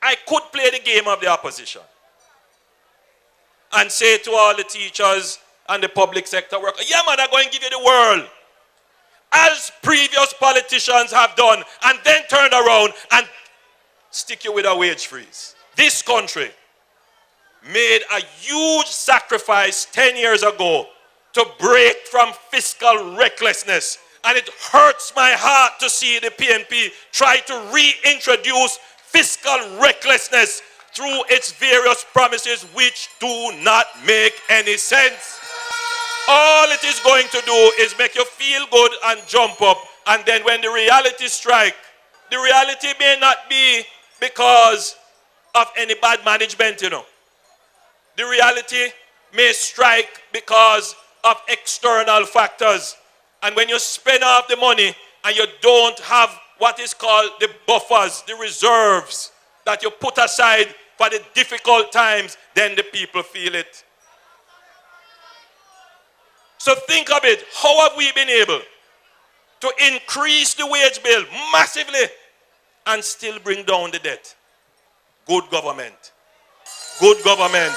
I could play the game of the opposition and say to all the teachers and the public sector workers, yeah man, I'm going to give you the world, as previous politicians have done, and then turn around and stick you with a wage freeze. This country made a huge sacrifice 10 years ago to break from fiscal recklessness. And it hurts my heart to see the PNP try to reintroduce fiscal recklessness through its various promises which do not make any sense. All it is going to do is make you feel good and jump up. And then when the reality strikes, the reality may not be because of any bad management, you know. The reality may strike because of external factors. And when you spend off the money and you don't have what is called the buffers, the reserves that you put aside for the difficult times, then the people feel it. So think of it. How have we been able to increase the wage bill massively and still bring down the debt? Good government. Good government.